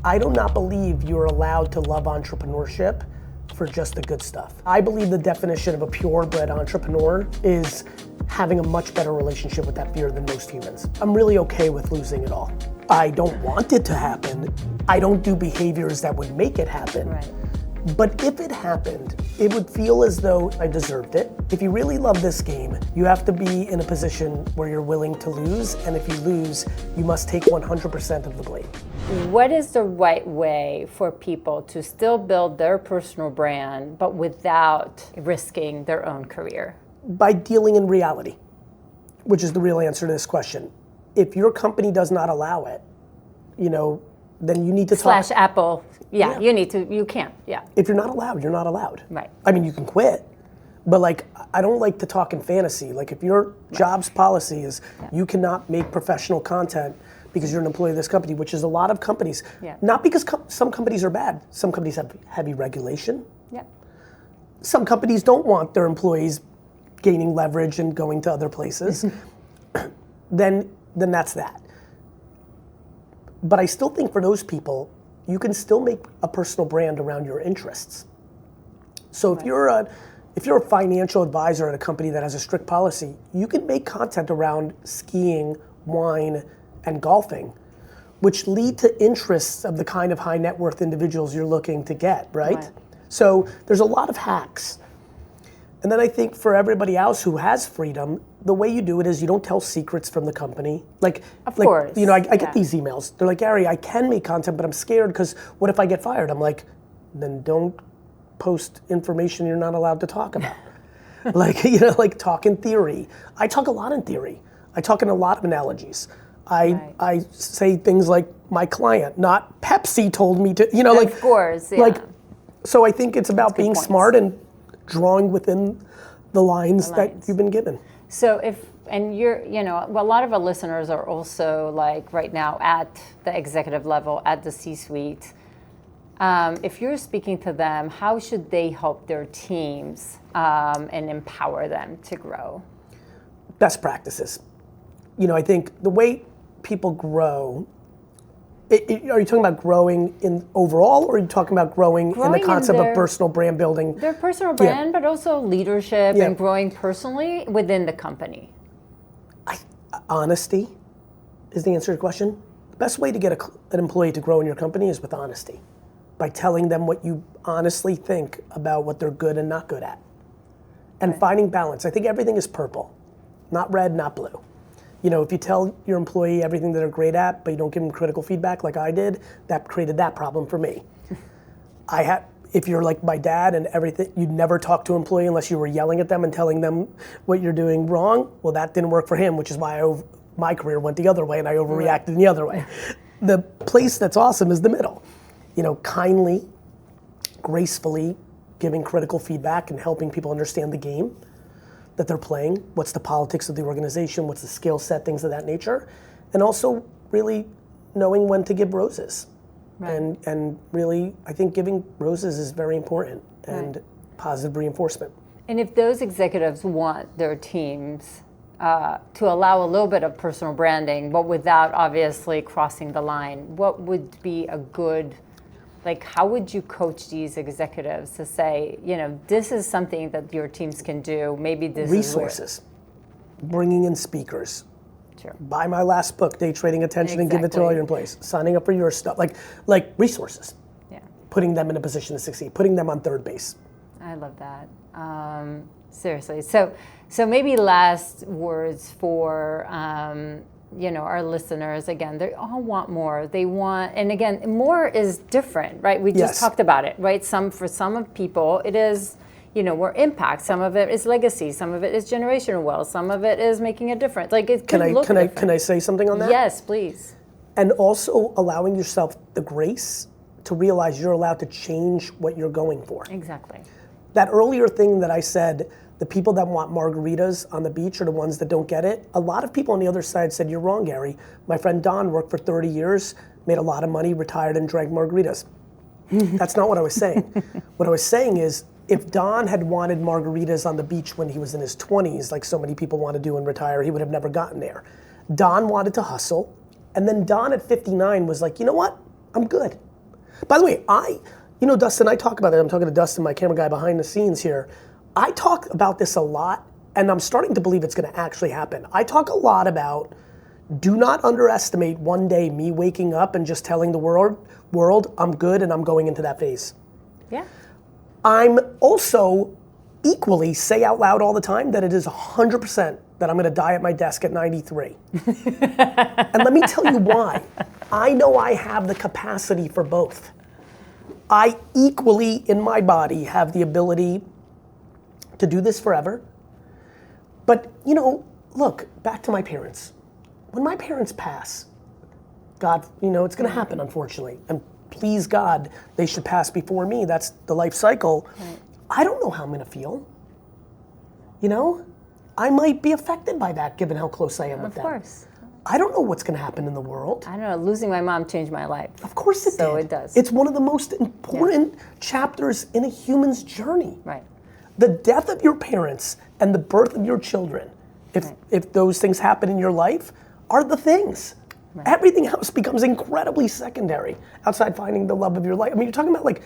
I do not believe you're allowed to love entrepreneurship for just the good stuff. I believe the definition of a purebred entrepreneur is having a much better relationship with that fear than most humans. I'm really okay with losing it all. I don't want it to happen. I don't do behaviors that would make it happen. Right. But if it happened, it would feel as though I deserved it. If you really love this game, you have to be in a position where you're willing to lose, and if you lose, you must take 100% of the blame. What is the right way for people to still build their personal brand, but without risking their own career? By dealing in reality, which is the real answer to this question. If your company does not allow it, then you need to talk. Apple, yeah, you can't, yeah. If you're not allowed, you're not allowed. Right. I mean, you can quit, but I don't like to talk in fantasy. If your job's policy is you cannot make professional content because you're an employee of this company, which is a lot of companies. Yeah. Not because some companies are bad. Some companies have heavy regulation. Yeah. Some companies don't want their employees gaining leverage and going to other places. then that's that. But I still think for those people, you can still make a personal brand around your interests. So if you're a financial advisor at a company that has a strict policy, you can make content around skiing, wine, and golfing, which lead to interests of the kind of high net worth individuals you're looking to get, right? So there's a lot of hacks. And then I think for everybody else who has freedom, the way you do it is you don't tell secrets from the company. Of course. I get these emails. They're like, Gary, I can make content, but I'm scared because what if I get fired? I'm like, then don't post information you're not allowed to talk about. Talk in theory. I talk a lot in theory. I talk in a lot of analogies. I say things like my client, not Pepsi told me to, Of course, yeah. So I think it's about being smart and drawing within the lines that you've been given. So a lot of our listeners are also right now at the executive level, at the C-suite. If you're speaking to them, how should they help their teams and empower them to grow? Best practices. I think the way people grow, are you talking about growing in overall, or are you talking about growing in the concept of personal brand building? Their personal brand, but also leadership and growing personally within the company. Honesty is the answer to your question. The best way to get an employee to grow in your company is with honesty. By telling them what you honestly think about what they're good and not good at. And finding balance. I think everything is purple, not red, not blue. If you tell your employee everything that they're great at, but you don't give them critical feedback like I did, that created that problem for me. If you're like my dad and everything, you'd never talk to an employee unless you were yelling at them and telling them what you're doing wrong. Well, that didn't work for him, which is why my career went the other way and I overreacted in the other way. The place that's awesome is the middle. Kindly, gracefully giving critical feedback and helping people understand the game that they're playing, what's the politics of the organization, what's the skill set, things of that nature, and also really knowing when to give roses. Right. And really, I think giving roses is very important and positive reinforcement. And if those executives want their teams to allow a little bit of personal branding, but without obviously crossing the line, what would be a good, how would you coach these executives to say, this is something that your teams can do, maybe this resources, bringing in speakers. Sure. Buy my last book, Day Trading Attention, and give it to all your employees. Signing up for your stuff, like resources. Yeah. Putting them in a position to succeed, putting them on third base. I love that. Seriously. So maybe last words for our listeners. Again, they all want more. They want, and again, more is different, right? We just talked about it, right? For some of people, it is, we're impact. Some of it is legacy. Some of it is generational wealth. Some of it is making a difference. It could look different. Can I say something on that? Yes, please. And also allowing yourself the grace to realize you're allowed to change what you're going for. Exactly. That earlier thing that I said, the people that want margaritas on the beach are the ones that don't get it. A lot of people on the other side said, you're wrong, Gary. My friend Don worked for 30 years, made a lot of money, retired, and drank margaritas. That's not what I was saying. What I was saying is, if Don had wanted margaritas on the beach when he was in his 20s, like so many people want to do and retire, he would have never gotten there. Don wanted to hustle, and then Don at 59 was like, you know what? I'm good. By the way, Dustin, I talk about it. I'm talking to Dustin, my camera guy behind the scenes here. I talk about this a lot, and I'm starting to believe it's going to actually happen. I talk a lot about, do not underestimate one day me waking up and just telling the world I'm good and I'm going into that phase. Yeah. I'm also equally say out loud all the time that it is 100% that I'm going to die at my desk at 93. And let me tell you why. I know I have the capacity for both. I equally in my body have the ability to do this forever. But, look, back to my parents. When my parents pass, God, it's going to happen, unfortunately. And please God, they should pass before me. That's the life cycle. Right. I don't know how I'm going to feel. I might be affected by that given how close I am with them. Of course. I don't know what's going to happen in the world. I don't know. Losing my mom changed my life. Of course it did. So it does. It's one of the most important chapters in a human's journey. Right. The death of your parents and the birth of your children, if those things happen in your life, are the things. Right. Everything else becomes incredibly secondary outside finding the love of your life. I mean, you're talking about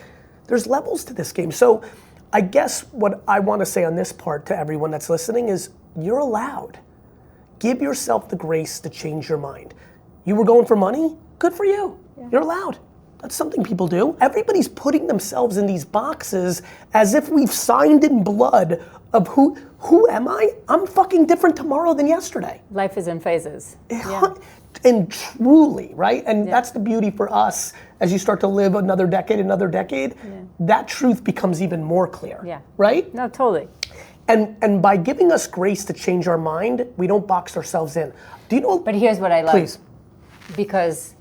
there's levels to this game. So I guess what I want to say on this part to everyone that's listening is you're allowed. Give yourself the grace to change your mind. You were going for money? Good for you. Yeah. You're allowed. That's something people do. Everybody's putting themselves in these boxes as if we've signed in blood of who am I? I'm fucking different tomorrow than yesterday. Life is in phases. Yeah. And truly, right? And that's the beauty for us as you start to live another decade, that truth becomes even more clear. Yeah. Right? No, totally. And by giving us grace to change our mind, we don't box ourselves in. Do you know? But here's what I love. Please. Because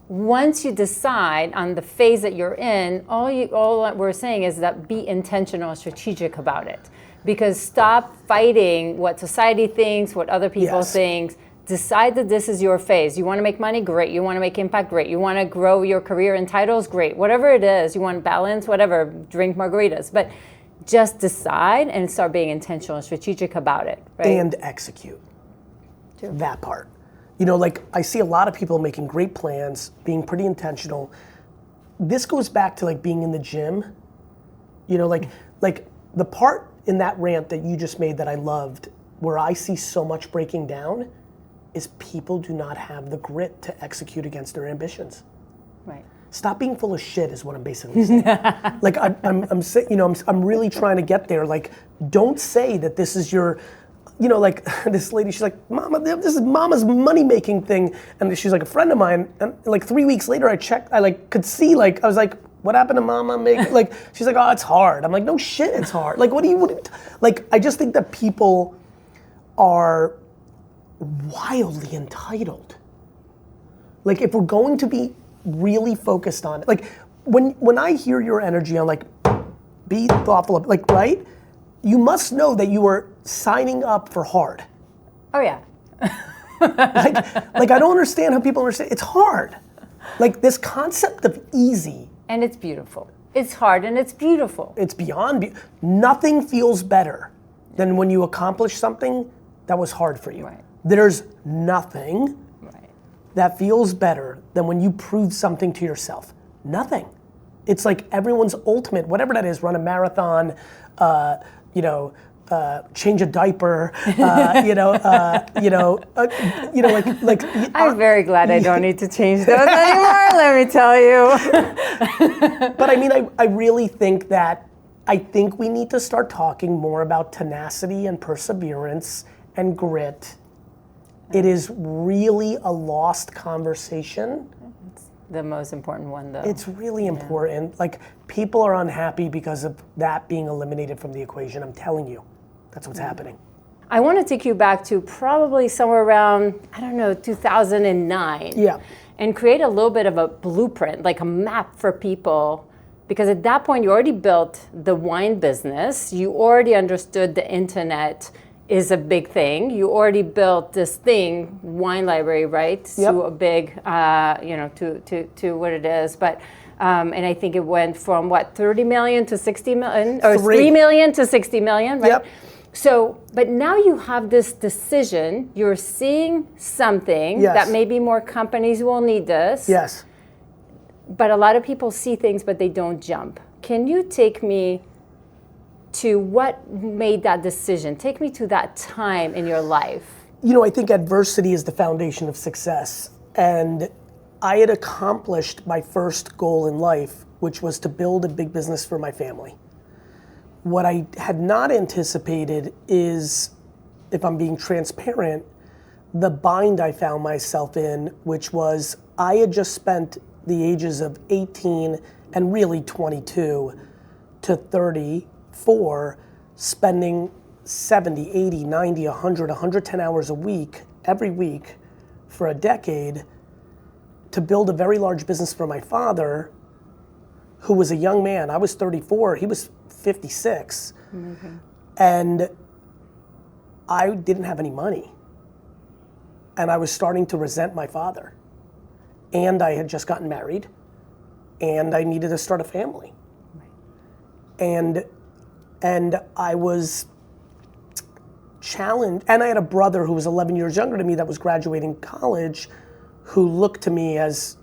once you decide on the phase that you're in, all we're saying is that be intentional and strategic about it. Because stop fighting what society thinks, what other people think. Decide that this is your phase. You want to make money? Great. You want to make impact? Great. You want to grow your career in titles? Great. Whatever it is, you want balance? Whatever. Drink margaritas. But just decide and start being intentional and strategic about it. Right? And execute. True. That part. I see a lot of people making great plans, being pretty intentional. This goes back to being in the gym. The part in that rant that you just made that I loved, where I see so much breaking down, is people do not have the grit to execute against their ambitions. Right. Stop being full of shit is what I'm basically saying. I'm really trying to get there. Don't say that this is your, this lady, she's like, Mama, this is Mama's money-making thing. And she's a friend of mine. And 3 weeks later, I checked, I could see, I was like, what happened to Mama? She's like, oh, it's hard. I'm like, no shit, it's hard. I just think that people are wildly entitled. If we're going to be really focused on it, when I hear your energy on be thoughtful of, right? You must know that you are signing up for hard. Oh yeah. I don't understand how people understand. It's hard. This concept of easy. And it's beautiful. It's hard and it's beautiful. It's beyond, nothing feels better than when you accomplish something that was hard for you. Right. There's nothing that feels better than when you prove something to yourself. Nothing. It's everyone's ultimate, whatever that is, run a marathon, change a diaper, I'm very glad I don't need to change those anymore, let me tell you. But I really think that, we need to start talking more about tenacity and perseverance and grit. It is really a lost conversation. It's the most important one, though. It's really important. People are unhappy because of that being eliminated from the equation. I'm telling you, that's what's happening. I want to take you back to probably somewhere around, 2009. Yeah. And create a little bit of a blueprint, a map for people. Because at that point, you already built the wine business. You already understood the internet is a big thing. You already built this thing, wine library, right? Yep. To a big, to what it is. But, and I think it went from 30 million to 60 million, or 3 million to 60 million, right? Yep. So, but now you have this decision, you're seeing something that maybe more companies will need this. Yes. but a lot of people see things, but they don't jump. Can you take me to what made that decision? Take me to that time in your life. You know, I think adversity is the foundation of success. And I had accomplished my first goal in life, which was to build a big business for my family. What I had not anticipated is, if I'm being transparent, the bind I found myself in, which was I had just spent the ages of 18 and really 22 to 34 spending 70, 80, 90, 100, 110 hours a week, every week for a decade to build a very large business for my father, who was a young man. I was 34, he was 56. Mm-hmm. And I didn't have any money. And I was starting to resent my father. And I had just gotten married. And I needed to start a family. Right. And I was challenged. And I had a brother who was 11 years younger than me that was graduating college, who looked to me as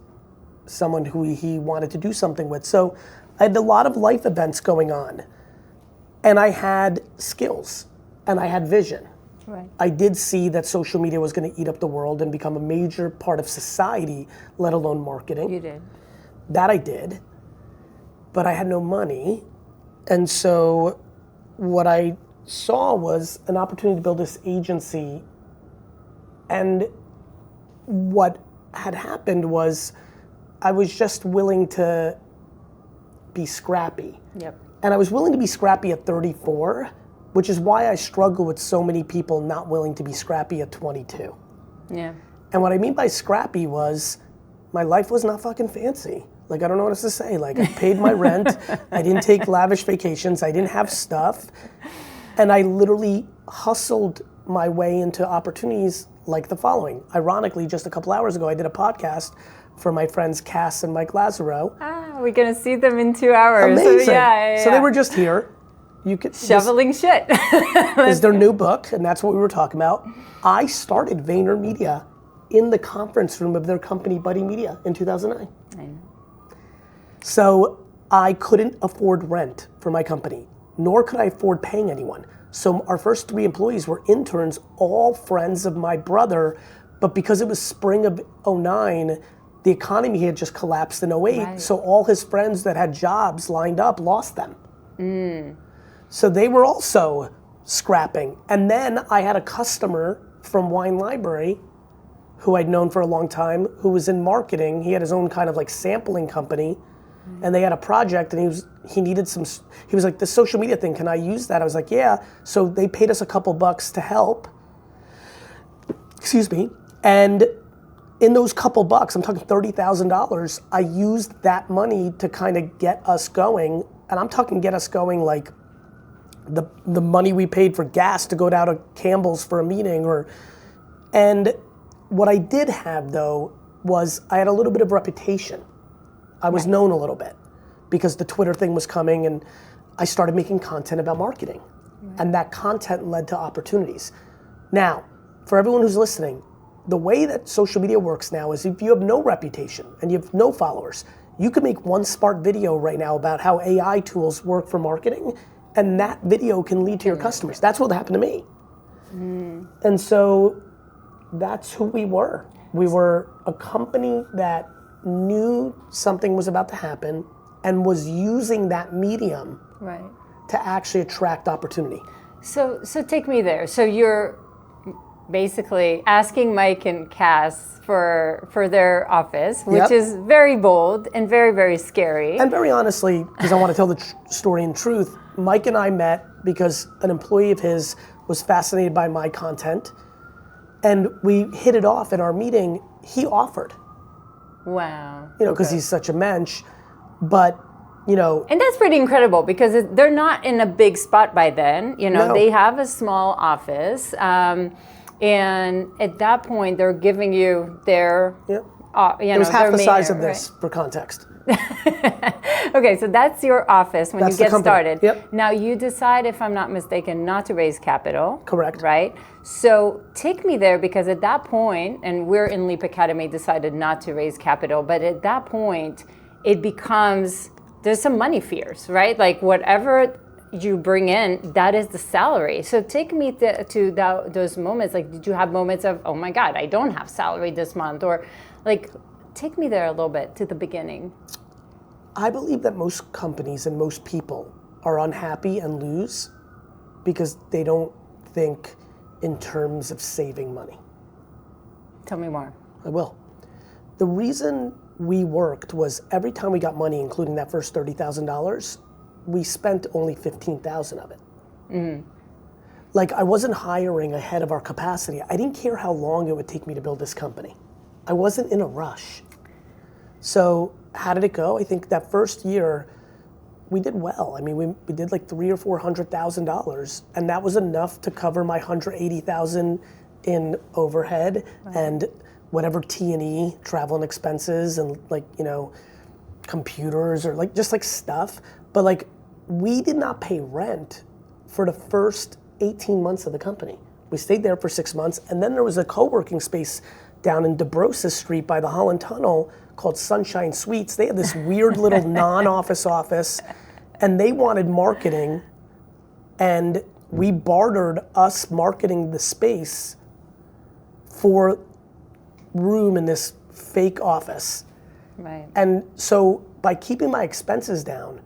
someone who he wanted to do something with. So I had a lot of life events going on. And I had skills. And I had vision. Right. I did see that social media was going to eat up the world and become a major part of society, let alone marketing. You did. That I did. But I had no money. And so what I saw was an opportunity to build this agency. And what had happened was I was just willing to be scrappy. Yep. And I was willing to be scrappy at 34, which is why I struggle with so many people not willing to be scrappy at 22. Yeah. And what I mean by scrappy was my life was not fucking fancy. Like, I don't know what else to say. Like, I paid my rent. I didn't take lavish vacations. I didn't have stuff. And I literally hustled my way into opportunities like the following. Ironically, just a couple hours ago, I did a podcast for my friends Cass and Mike Lazaro. We're going to see them in 2 hours. Amazing. So, yeah. So they were just here. You could shoveling shit. Is their new book, and that's what we were talking about. I started VaynerMedia in the conference room of their company, Buddy Media, in 2009. I know. So I couldn't afford rent for my company, nor could I afford paying anyone. So our first 3 employees were interns, all friends of my brother, but because it was spring of 2009, the economy had just collapsed in 2008, right. So all his friends that had jobs lined up lost them. So they were also scrapping. And then I had a customer from Wine Library who I'd known for a long time, who was in marketing. He had his own kind of like sampling company, and they had a project, and he needed some, he was like, this social media thing, can I use that? I was like, yeah. So they paid us a couple bucks to help. Excuse me. And in those couple bucks, I'm talking $30,000, I used that money to kind of get us going. And I'm talking get us going like the money we paid for gas to go down to Campbell's for a meeting, and what I did have though was I had a little bit of reputation. I was known a little bit because the Twitter thing was coming, and I started making content about marketing. Right. And that content led to opportunities. Now, for everyone who's listening, the way that social media works now is if you have no reputation and you have no followers, you can make one smart video right now about how AI tools work for marketing, and that video can lead to your customers. That's what happened to me. And so that's who we were. We were a company that knew something was about to happen and was using that medium right. to actually attract opportunity. So take me there. So you're basically asking Mike and Cass for their office, which is very bold and very, very scary. And very honestly, because I want to tell the story in truth, Mike and I met because an employee of his was fascinated by my content, and we hit it off at our meeting. He offered. Wow. You know, because he's such a mensch, but you know. And that's pretty incredible because they're not in a big spot by then. You know, they have a small office. And at that point, they're giving you their, it was half the size of this, for context. Okay, so that's your office when you get started. Yep. Now you decide, if I'm not mistaken, not to raise capital. Correct. Right? So take me there, because at that point, and we're in Leap Academy decided not to raise capital, but at that point, it becomes, there's some money fears, right? Like whatever you bring in, that is the salary. So take me to those moments. Like, did you have moments of, oh my God, I don't have salary this month? Or like, take me there a little bit to the beginning. I believe that most companies and most people are unhappy and lose because they don't think in terms of saving money. Tell me more. I will. The reason we worked was every time we got money, including that first $30,000, we spent only $15,000 of it. Mm-hmm. Like, I wasn't hiring ahead of our capacity. I didn't care how long it would take me to build this company. I wasn't in a rush. So how did it go? I think that first year we did well. I mean, we did like $300,000 or $400,000, and that was enough to cover my $180,000 in overhead and whatever T&E, travel and expenses, and like, you know, computers or like just like stuff. But like, we did not pay rent for the first 18 months of the company. We stayed there for 6 months, and then there was a co-working space down in DeBrosa Street by the Holland Tunnel called Sunshine Suites. They had this weird little non-office office, and they wanted marketing, and we bartered us marketing the space for room in this fake office. Right. And so by keeping my expenses down,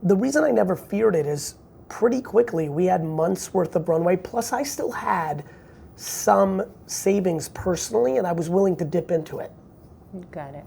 the reason I never feared it is pretty quickly we had months worth of runway, plus I still had some savings personally, and I was willing to dip into it. Got it.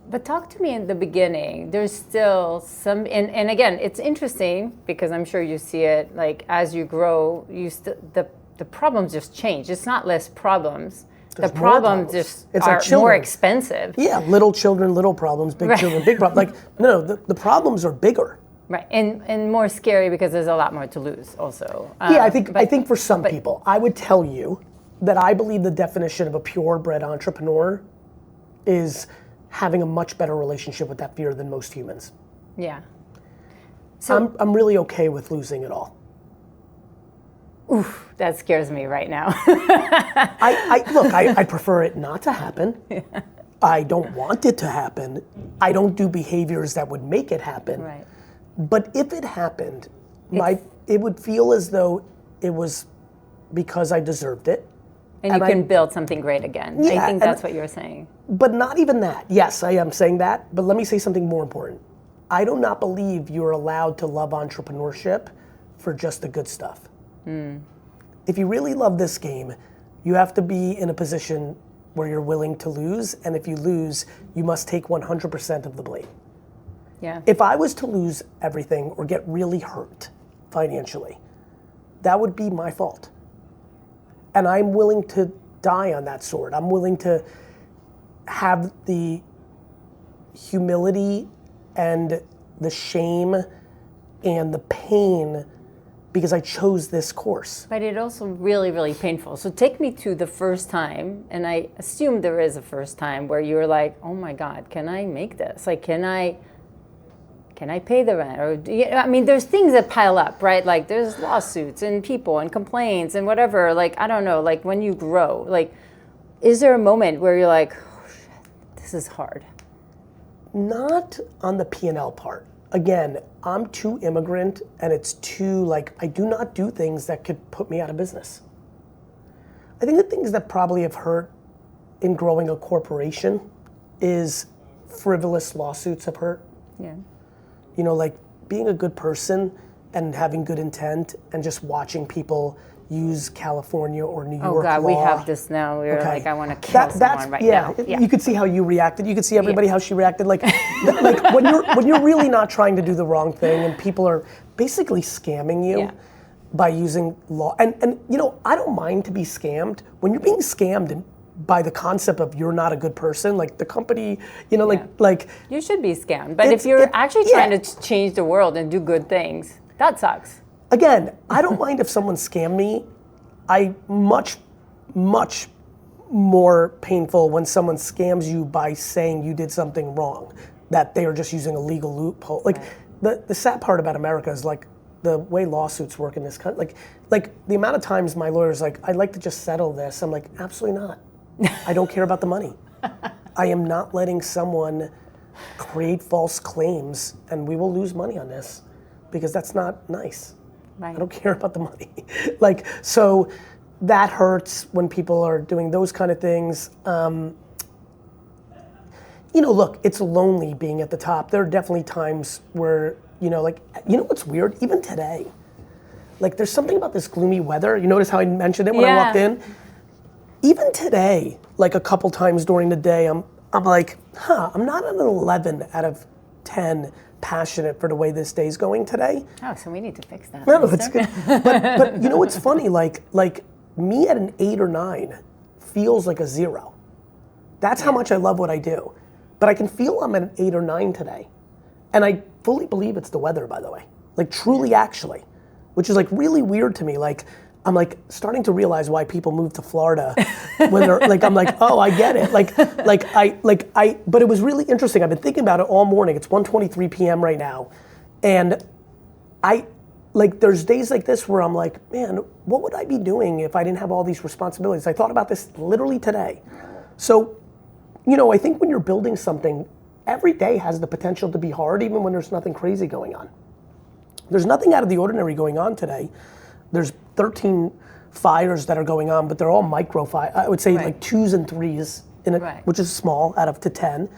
But talk to me in the beginning. There's still some, and again, it's interesting because I'm sure you see it, like as you grow, the problems just change. It's not less problems. There's the problems just it's are like children. More expensive. Yeah, little children, little problems, big children, big problems. Like, no, the problems are bigger. Right, and more scary because there's a lot more to lose also. Yeah, I think for some people, I would tell you that I believe the definition of a purebred entrepreneur is having a much better relationship with that fear than most humans. Yeah. So I'm really okay with losing it all. Oof, that scares me right now. I prefer it not to happen. Yeah. I don't want it to happen. I don't do behaviors that would make it happen. Right. But if it happened, it would feel as though it was because I deserved it. And you can build something great again. Yeah, I think that's what you're saying. But not even that. Yes, I am saying that, but let me say something more important. I do not believe you're allowed to love entrepreneurship for just the good stuff. If you really love this game, you have to be in a position where you're willing to lose, and if you lose, you must take 100% of the blame. Yeah. If I was to lose everything or get really hurt financially, that would be my fault. And I'm willing to die on that sword. I'm willing to have the humility and the shame and the pain because I chose this course. But it also really, really painful. So take me to the first time, and I assume there is a first time where you're like, oh my God, can I make this? Like, can I pay the rent? Or I mean, there's things that pile up, right? Like there's lawsuits and people and complaints and whatever. Like, I don't know, like when you grow, like, is there a moment where you're like, oh shit, this is hard? Not on the P&L part. Again, I'm too immigrant and it's too like, I do not do things that could put me out of business. I think the things that probably have hurt in growing a corporation is frivolous lawsuits have hurt. Yeah. You know, like being a good person and having good intent and just watching people use California or New York law. Oh God, we have this now. We're like, I want to kill someone right now. Yeah, you could see how you reacted. You could see everybody how she reacted. Like, like when you're really not trying to do the wrong thing and people are basically scamming you by using law. And you know, I don't mind to be scammed. When you're being scammed by the concept of you're not a good person, like the company, you know, like you should be scammed. But if you're actually trying to change the world and do good things, that sucks. Again, I don't mind if someone scammed me. I much more painful when someone scams you by saying you did something wrong, that they are just using a legal loophole. Like the sad part about America is like the way lawsuits work in this country. Like the amount of times my lawyer's like, I'd like to just settle this. I'm like, absolutely not. I don't care about the money. I am not letting someone create false claims, and we will lose money on this because that's not nice. Right. I don't care about the money. Like, so that hurts when people are doing those kind of things. You know, look, it's lonely being at the top. There are definitely times where, you know, like, you know what's weird? Even today, like there's something about this gloomy weather. You notice how I mentioned it when I walked in? Even today, like a couple times during the day, I'm like, I'm not an 11 out of 10 passionate for the way this day's going today. Oh, so we need to fix that. No, it's good. But you know what's funny? Like me at an 8 or 9 feels like a 0. That's how much I love what I do. But I can feel I'm at an 8 or 9 today. And I fully believe it's the weather, by the way. Like truly, actually, which is like really weird to me. Like I'm like starting to realize why people move to Florida when they're like, I'm like, oh, I get it. But it was really interesting. I've been thinking about it all morning. It's 1:23 p.m. right now. And there's days like this where I'm like, man, what would I be doing if I didn't have all these responsibilities? I thought about this literally today. So, you know, I think when you're building something, every day has the potential to be hard, even when there's nothing crazy going on. There's nothing out of the ordinary going on today. There's 13 fires that are going on, but they're all micro fires. I would say like 2s and 3s, in it, which is small out of to 10.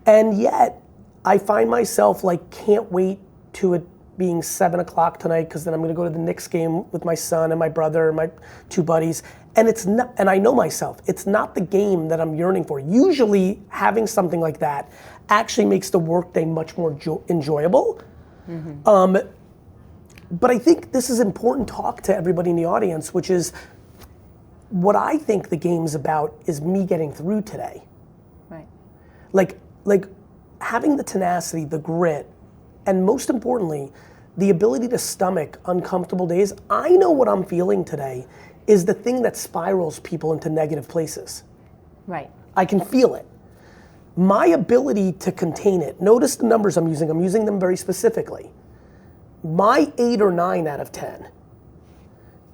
And yet, I find myself like, can't wait to it being 7 o'clock tonight, because then I'm gonna go to the Knicks game with my son and my brother and my 2 buddies. And it's not, and I know myself, it's not the game that I'm yearning for. Usually having something like that actually makes the workday much more enjoyable. But I think this is important talk to everybody in the audience, which is what I think the game's about is me getting through today. Right. Like having the tenacity, the grit, and most importantly, the ability to stomach uncomfortable days. I know what I'm feeling today is the thing that spirals people into negative places. Right. I can feel it. My ability to contain it, notice the numbers I'm using them very specifically. My 8 or 9 out of 10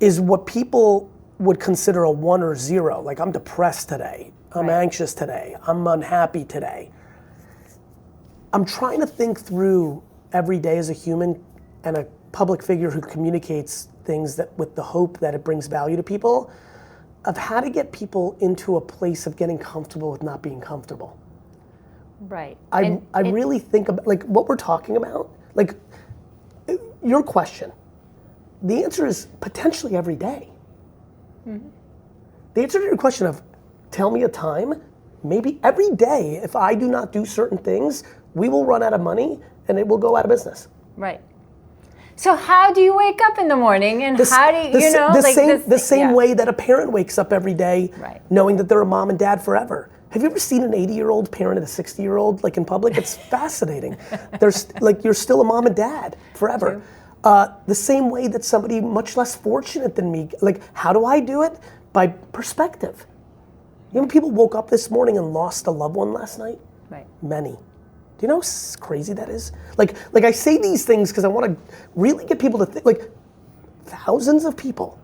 is what people would consider a 1 or 0. Like, I'm depressed today, I'm anxious today, I'm unhappy today. I'm trying to think through every day as a human and a public figure who communicates things that with the hope that it brings value to people, of how to get people into a place of getting comfortable with not being comfortable. Right. I really think about like what we're talking about, like your question. The answer is potentially every day. Mm-hmm. The answer to your question of tell me a time, maybe every day, if I do not do certain things, we will run out of money and it will go out of business. Right. So how do you wake up in the morning, and how do you, the same way that a parent wakes up every day, knowing that they're a mom and dad forever. Have you ever seen an 80-year-old parent and a 60-year-old like in public? It's fascinating. There's like you're still a mom and dad forever. The same way that somebody much less fortunate than me, like how do I do it? By perspective. You know, people woke up this morning and lost a loved one last night. Right. Many. Do you know how crazy that is? Like I say these things because I want to really get people to think, like thousands of people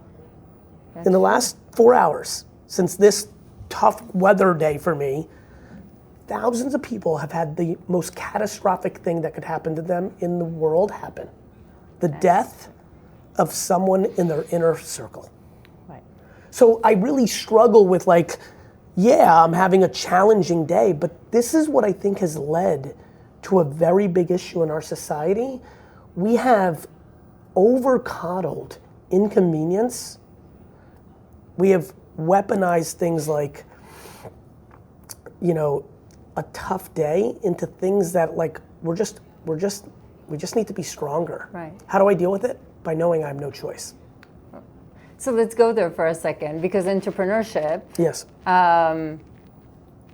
in the last 4 hours since this tough weather day for me, thousands of people have had the most catastrophic thing that could happen to them in the world happen. The death of someone in their inner circle. Right. So I really struggle with like, yeah, I'm having a challenging day, but this is what I think has led to a very big issue in our society. We have over-coddled inconvenience. We have weaponized things like, you know, a tough day into things that like we just need to be stronger. Right. How do I deal with it? By knowing I have no choice. So let's go there for a second, because entrepreneurship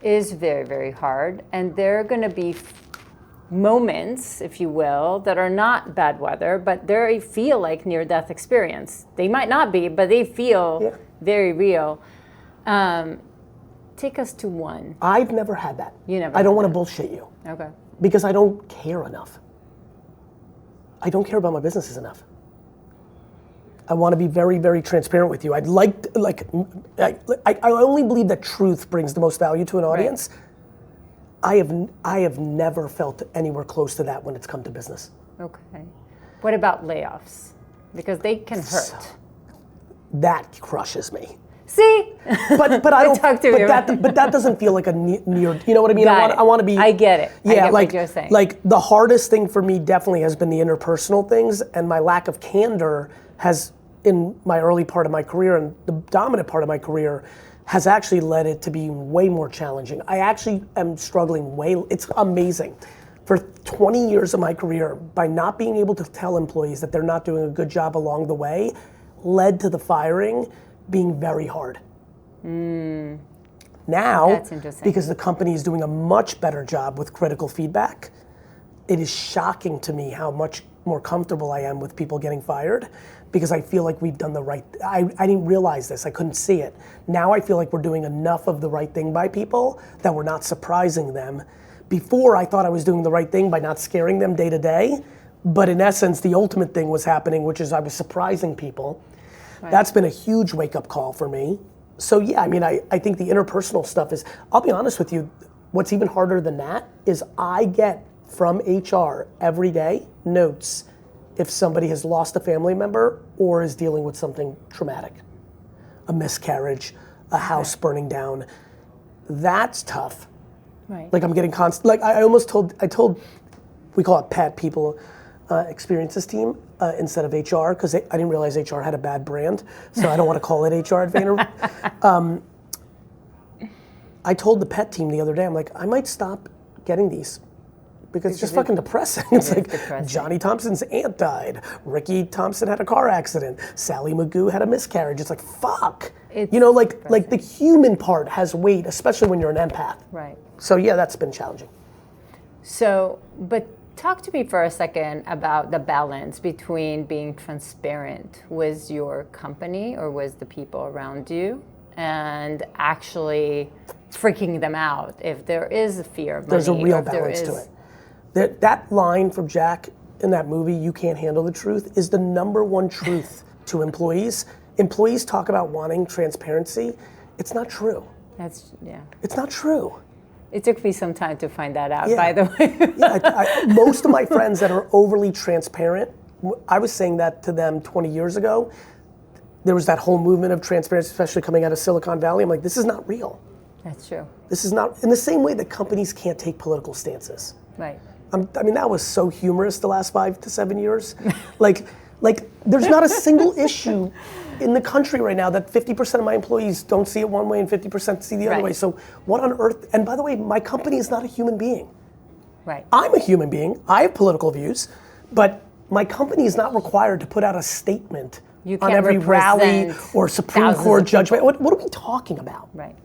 is very, very hard, and there are going to be moments, if you will, that are not bad weather, but they feel like near-death experience. They might not be, but they feel very real. Take us to one. I've never had that. You never. I don't want to bullshit you. Okay. Because I don't care enough. I don't care about my businesses enough. I want to be very, very transparent with you. I'd like, I only believe that truth brings the most value to an audience. I have never felt anywhere close to that when it's come to business. Okay. What about layoffs? Because they can hurt. That crushes me. See? But I don't. Talk to me but that doesn't feel like a near. You know what I mean? Got it. I want to be. I get it. Yeah, I get like what you're saying. like the hardest thing for me definitely has been the interpersonal things, and my lack of candor has, in my early part of my career and the dominant part of my career, has actually led it to be way more challenging. I actually am struggling it's amazing. For 20 years of my career, by not being able to tell employees that they're not doing a good job along the way, led to the firing being very hard. Now, That's interesting. because the company is doing a much better job with critical feedback, it is shocking to me how much more comfortable I am with people getting fired, because I feel like we've done the right, I didn't realize this, I couldn't see it. Now I feel like we're doing enough of the right thing by people that we're not surprising them. Before, I thought I was doing the right thing by not scaring them day to day, but in essence, the ultimate thing was happening, which is I was surprising people. Right. That's been a huge wake-up call for me. So yeah, I mean, I think the interpersonal stuff is, I'll be honest with you, what's even harder than that is I get from HR every day notes if somebody has lost a family member or is dealing with something traumatic, a miscarriage, a house burning down. That's tough. Right. Like I'm getting constant, like I told, we call it PET, people experiences team, instead of HR, because I didn't realize HR had a bad brand, so I don't want to call it HR at Vayner. I told the PET team the other day, I'm like, I might stop getting these. Because it's just fucking depressing. It's like depressing. Johnny Thompson's aunt died. Ricky Thompson had a car accident. Sally Magoo had a miscarriage. It's like, fuck. It's you know, like the human part has weight, especially when you're an empath. Right. So yeah, that's been challenging. So, but talk to me for a second about the balance between being transparent with your company or with the people around you and actually freaking them out if there is a fear of money. There's a real or if there balance is- to it. That line from Jack in that movie, "You can't handle the truth," is the number one truth to employees. Employees talk about wanting transparency. It's not true. Yeah. It's not true. It took me some time to find that out, Yeah. by the way. Yeah, most of my friends that are overly transparent, I was saying that to them 20 years ago. There was that whole movement of transparency, especially coming out of Silicon Valley. I'm like, this is not real. That's true. This is not, in the same way that companies can't take political stances. Right. I mean, that was so humorous the last 5 to 7 years. like, there's not a single issue in the country right now that 50% of my employees don't see it one way and 50% see the other Right. way. So what on earth, and by the way, my company is not a human being. Right. I'm a human being, I have political views, but my company is not required to put out a statement You on can't every rally represent or Supreme thousands Court of judgment. What are we talking about? Right.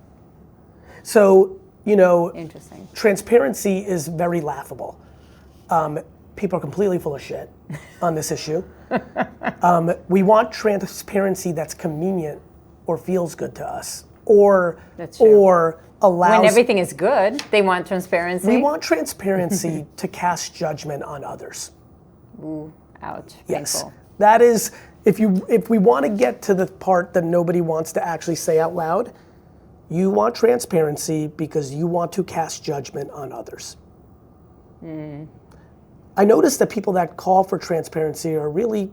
So, you know, Interesting. transparency is very laughable. People are completely full of shit on this issue. We want transparency that's convenient or feels good to us, or That's true. or allows. When everything is good, they want transparency. We want transparency to cast judgment on others. Ooh, ouch. Yes, Painful. that is. If we want to get to the part that nobody wants to actually say out loud, you want transparency because you want to cast judgment on others. I noticed that people that call for transparency are really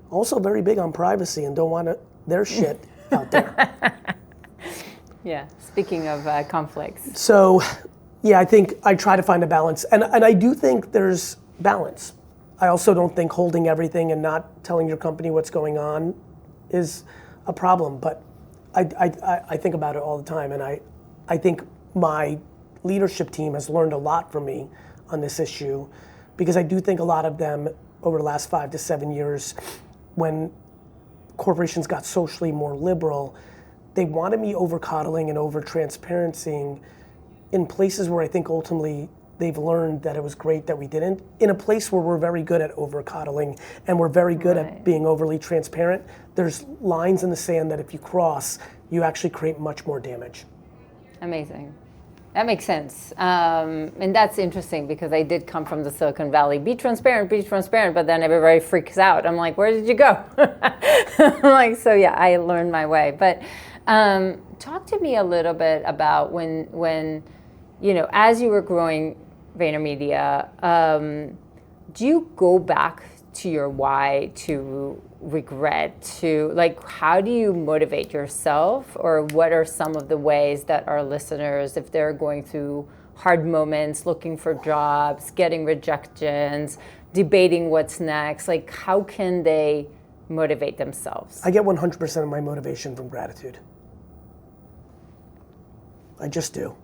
also very big on privacy and don't want their shit out there. Yeah. Speaking of conflicts. So, yeah, I think I try to find a balance, and I do think there's balance. I also don't think holding everything and not telling your company what's going on is a problem, but I think about it all the time, and I think my leadership team has learned a lot from me on this issue, because I do think a lot of them over the last 5 to 7 years, when corporations got socially more liberal, they wanted me over coddling and over transparency in places where I think ultimately they've learned that it was great that we didn't. In a place where we're very good at over coddling and we're very good at being overly transparent, there's lines in the sand that if you cross, you actually create much more damage. Amazing. That makes sense. And that's interesting because I did come from the Silicon Valley. Be transparent, but then everybody freaks out. I'm like, where did you go? I'm like, so yeah, I learned my way. But talk to me a little bit about when as you were growing VaynerMedia, do you go back to your why, to regret, to how do you motivate yourself, or what are some of the ways that our listeners, if they're going through hard moments, looking for jobs, getting rejections, debating what's next, how can they motivate themselves? I get 100% of my motivation from gratitude. I just do.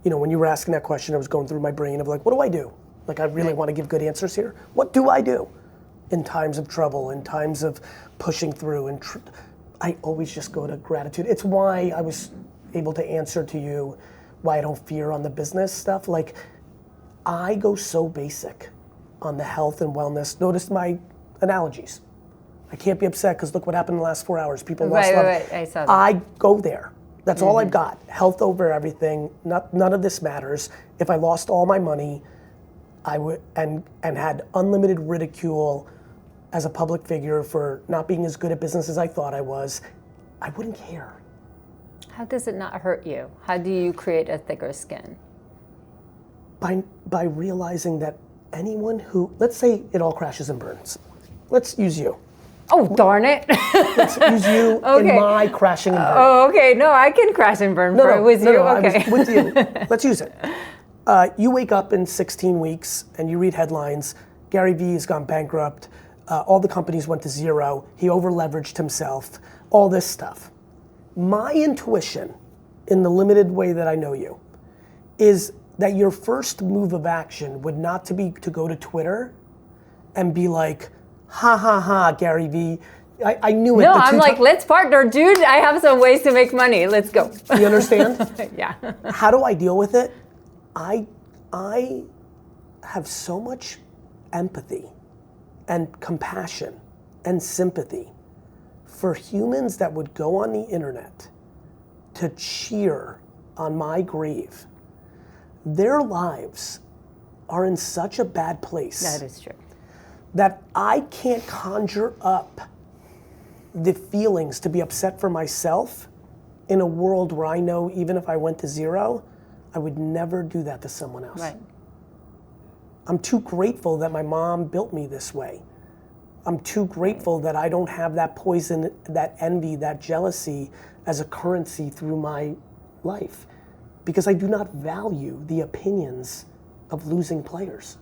When you were asking that question, I was going through my brain of what do I do? I really want to give good answers here. What do I do in times of trouble, in times of pushing through? And I always just go to gratitude. It's why I was able to answer to you why I don't fear on the business stuff. I go so basic on the health and wellness. Notice my analogies. I can't be upset because look what happened in the last 4 hours. People lost love. Right. I saw that. I go there. That's all I've got. Health over everything. None of this matters. If I lost all my money, I would and had unlimited ridicule as a public figure for not being as good at business as I thought I was, I wouldn't care. How does it not hurt you? How do you create a thicker skin? By realizing that anyone who, let's say it all crashes and burns. Let's use you. Oh, darn it. Let's use you in my crashing and burn. Oh, okay. No, I can crash and burn with you. Okay. I was with you. Let's use it. You wake up in 16 weeks and you read headlines. GaryVee has gone bankrupt. All the companies went to zero. He over-leveraged himself. All this stuff. My intuition, in the limited way that I know you, is that your first move of action would not to be to go to Twitter and be like, ha ha ha, GaryVee. I knew it. No, I'm like, let's partner, dude. I have some ways to make money. Let's go. You understand? Yeah. How do I deal with it? I have so much empathy and compassion and sympathy for humans that would go on the internet to cheer on my grave. Their lives are in such a bad place. That is true. That I can't conjure up the feelings to be upset for myself in a world where I know even if I went to zero, I would never do that to someone else. Right. I'm too grateful that my mom built me this way. I'm too grateful that I don't have that poison, that envy, that jealousy as a currency through my life, because I do not value the opinions of losing players.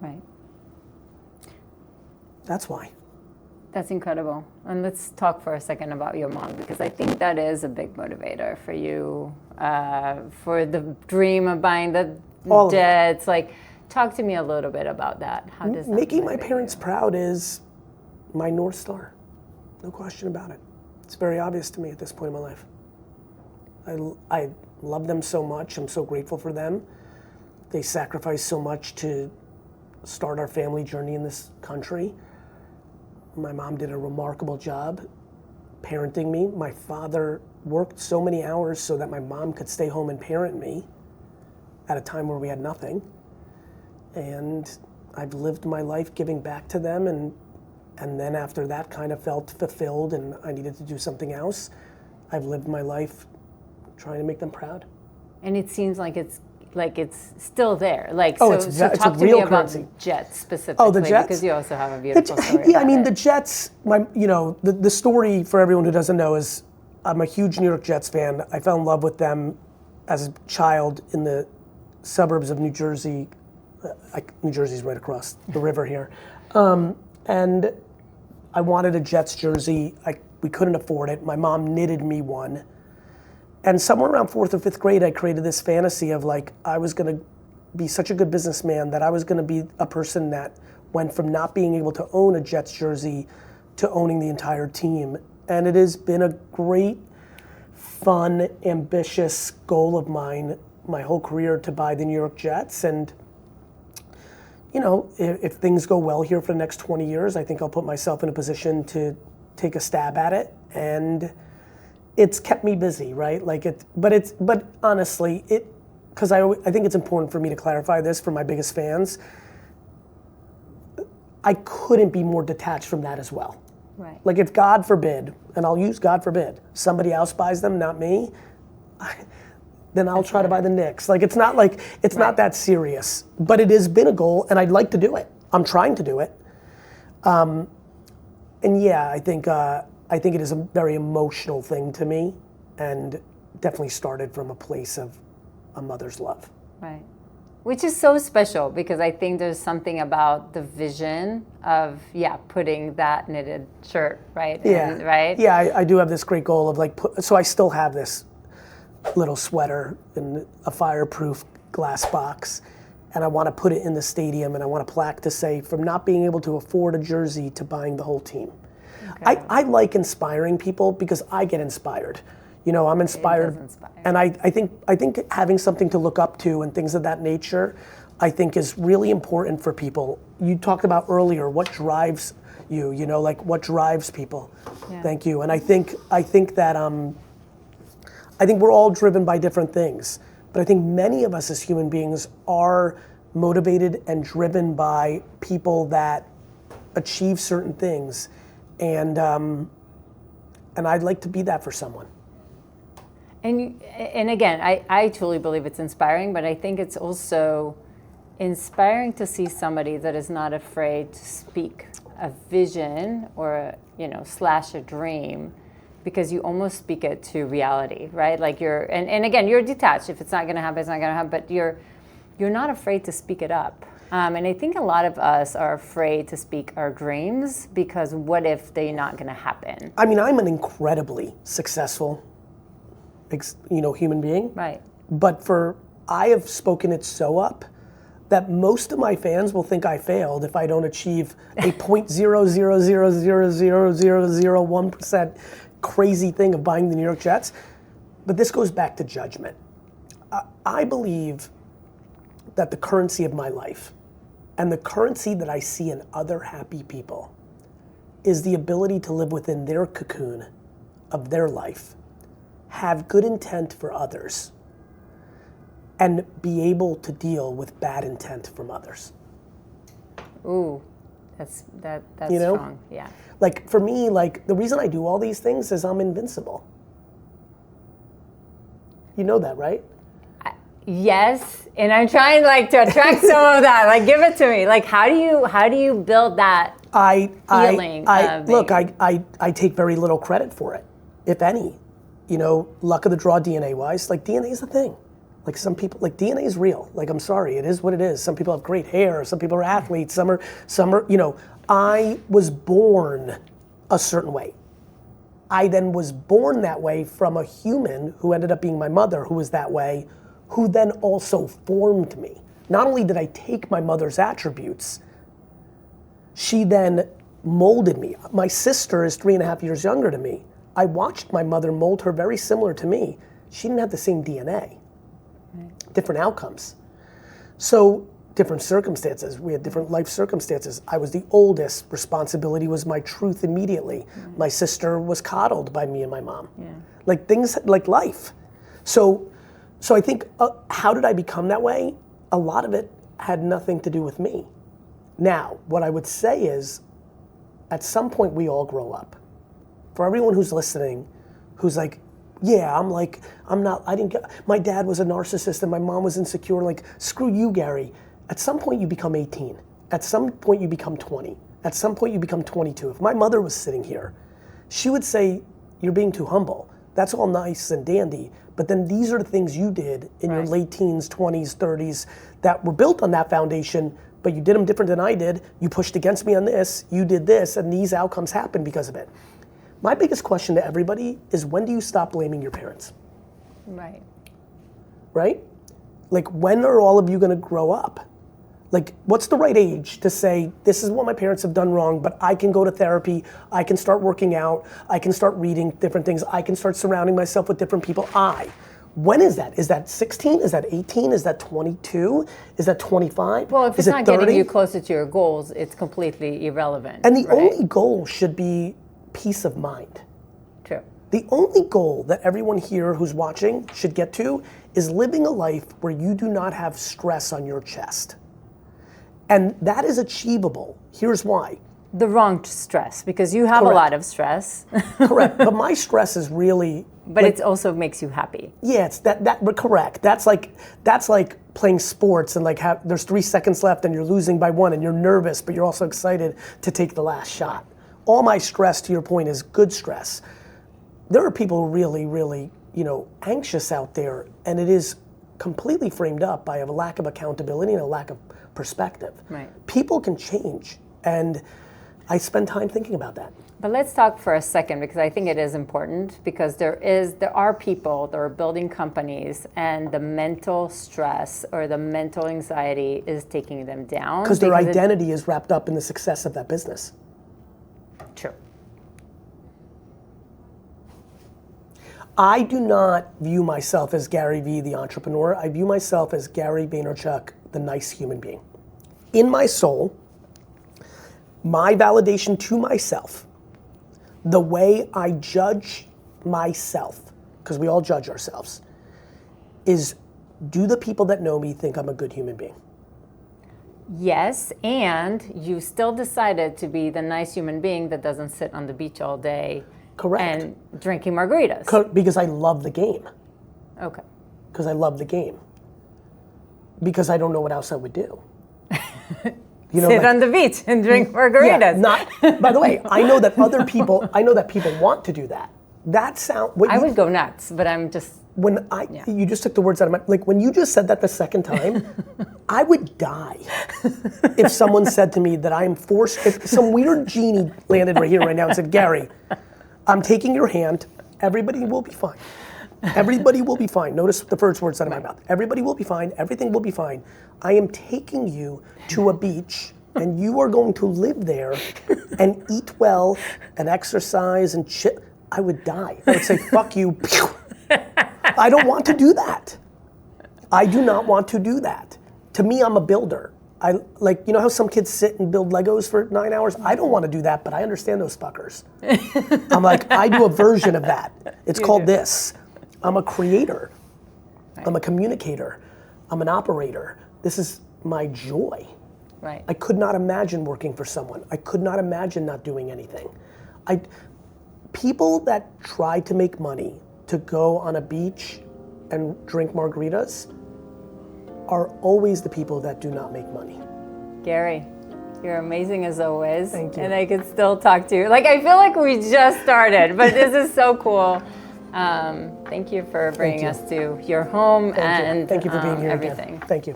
Right. That's why. That's incredible. And let's talk for a second about your mom, because I think that is a big motivator for you, for the dream of buying the jets. Talk to me a little bit about that. How does that Making my parents you? proud is my North Star. No question about it. It's very obvious to me at this point in my life. I love them so much. I'm so grateful for them. They sacrificed so much to start our family journey in this country. My mom did a remarkable job parenting me. My father worked so many hours so that my mom could stay home and parent me at a time where we had nothing. And I've lived my life giving back to them, and then after that kind of felt fulfilled and I needed to do something else. I've lived my life trying to make them proud. And it seems like it's still there. It's talk a to real me about currency. the Jets specifically. Oh, the Jets? Because you also have a beautiful story Yeah, about I mean, it. the Jets, the story for everyone who doesn't know is I'm a huge New York Jets fan. I fell in love with them as a child in the suburbs of New Jersey. New Jersey's right across the river here. And I wanted a Jets jersey. We couldn't afford it. My mom knitted me one. And somewhere around 4th or 5th grade, I created this fantasy of I was gonna be such a good businessman that I was gonna be a person that went from not being able to own a Jets jersey to owning the entire team. And it has been a great, fun, ambitious goal of mine my whole career to buy the New York Jets. And if things go well here for the next 20 years, I think I'll put myself in a position to take a stab at it. And it's kept me busy, right? But honestly, because I think it's important for me to clarify this for my biggest fans. I couldn't be more detached from that as well. Right. If God forbid, and I'll use God forbid, somebody else buys them, not me, then I'll try to buy the Knicks. Like, it's not that serious, but it has been a goal, and I'd like to do it. I'm trying to do it. And yeah, I think it is a very emotional thing to me, and definitely started from a place of a mother's love. Right. Which is so special, because I think there's something about the vision of, putting that knitted shirt, right? Yeah. And, right? Yeah, I do have this great goal of so I still have this little sweater in a fireproof glass box, and I want to put it in the stadium, and I want a plaque to say, from not being able to afford a jersey to buying the whole team. Okay. I like inspiring people because I get inspired. You know, I'm inspired, and I think having something to look up to and things of that nature, I think is really important for people. You talked about earlier what drives you, you know, like what drives people. Yeah. Thank you. And I think that I think we're all driven by different things, but I think many of us as human beings are motivated and driven by people that achieve certain things, and I'd like to be that for someone. And again, I truly believe it's inspiring, but I think it's also inspiring to see somebody that is not afraid to speak a vision or slash a dream, because you almost speak it to reality, right? Like and again, you're detached. If it's not going to happen, it's not going to happen. But you're not afraid to speak it up. And I think a lot of us are afraid to speak our dreams because what if they're not going to happen? I mean, I'm an incredibly successful, human being. Right. But I have spoken it so up that most of my fans will think I failed if I don't achieve a 0.000000001% crazy thing of buying the New York Jets. But this goes back to judgment. I believe that the currency of my life and the currency that I see in other happy people is the ability to live within their cocoon of their life, have good intent for others, and be able to deal with bad intent from others. Ooh, that's strong. Yeah. Like for me, like the reason I do all these things is I'm invincible. You know that, right? Yes, and I'm trying to attract some of that. Like, give it to me. Like, how do you build that feeling? I take very little credit for it, if any. Luck of the draw DNA wise, like DNA is a thing. Like some people, like DNA is real. Like, I'm sorry, it is what it is. Some people have great hair, some people are athletes, some are, I was born a certain way. I then was born that way from a human who ended up being my mother, who was that way, who then also formed me. Not only did I take my mother's attributes, she then molded me. My sister is 3.5 years younger than me. I watched my mother mold her very similar to me. She didn't have the same DNA. Right. Different outcomes. So, different circumstances. We had different life circumstances. I was the oldest. Responsibility was my truth immediately. Mm-hmm. My sister was coddled by me and my mom. Yeah. Like things, like life. So I think, how did I become that way? A lot of it had nothing to do with me. Now, what I would say is, at some point we all grow up. For everyone who's listening, who's like, yeah, my dad was a narcissist and my mom was insecure, like, screw you, Gary. At some point you become 18. At some point you become 20. At some point you become 22. If my mother was sitting here, she would say, you're being too humble. That's all nice and dandy, but then these are the things you did in your late teens, 20s, 30s that were built on that foundation, but you did them different than I did. You pushed against me on this, you did this, and these outcomes happened because of it. My biggest question to everybody is, when do you stop blaming your parents? Right. Right? Like, when are all of you gonna grow up? Like, what's the right age to say, this is what my parents have done wrong, but I can go to therapy, I can start working out, I can start reading different things, I can start surrounding myself with different people. When is that? Is that 16? Is that 18? Is that 22? Is that 25? Well, if it's not getting you closer to your goals, it's completely irrelevant. And the only goal should be peace of mind. True. The only goal that everyone here who's watching should get to is living a life where you do not have stress on your chest. And that is achievable. Here's why. The wrong stress, because you have a lot of stress. Correct, but my stress is really But it also makes you happy. Yeah, it's we're correct. That's like playing sports and like there's 3 seconds left and you're losing by 1 and you're nervous, but you're also excited to take the last shot. All my stress, to your point, is good stress. There are people really, really, anxious out there, and it is completely framed up by a lack of accountability and a lack of perspective. Right. People can change, and I spend time thinking about that. But let's talk for a second, because I think it is important, because there are people that are building companies and the mental stress or the mental anxiety is taking them down. Because their identity is wrapped up in the success of that business. True. I do not view myself as GaryVee, the entrepreneur. I view myself as Gary Vaynerchuk, the nice human being. In my soul, my validation to myself, the way I judge myself, because we all judge ourselves, is, do the people that know me think I'm a good human being? Yes, and you still decided to be the nice human being that doesn't sit on the beach all day. Correct. And drinking margaritas. Because I love the game. Okay. Because I love the game. Because I don't know what else I would do. Sit on the beach and drink margaritas. Yeah, by the way, I know that people want to do that. I would go nuts, but I'm just. You just took the words out of my, like when you just said that the second time, I would die if someone said to me that I'm forced, if some weird genie landed right here right now and said, Gary, I'm taking your hand, everybody will be fine. Everybody will be fine. Notice the first words out of my mouth. Everybody will be fine, everything will be fine. I am taking you to a beach and you are going to live there and eat well and exercise and shit. I would die. I would say, fuck you. I don't want to do that. I do not want to do that. To me, I'm a builder. You know how some kids sit and build Legos for 9 hours? I don't want to do that, but I understand those fuckers. I'm like, I do a version of that. It's called this. I'm a creator. Right. I'm a communicator. I'm an operator. This is my joy. Right. I could not imagine working for someone. I could not imagine not doing anything. People that try to make money to go on a beach and drink margaritas are always the people that do not make money. Gary, you're amazing as always. Thank you. And I could still talk to you. I feel like we just started, but this is so cool. Thank you for bringing us to your home Thank you for being here everything. again. Thank you.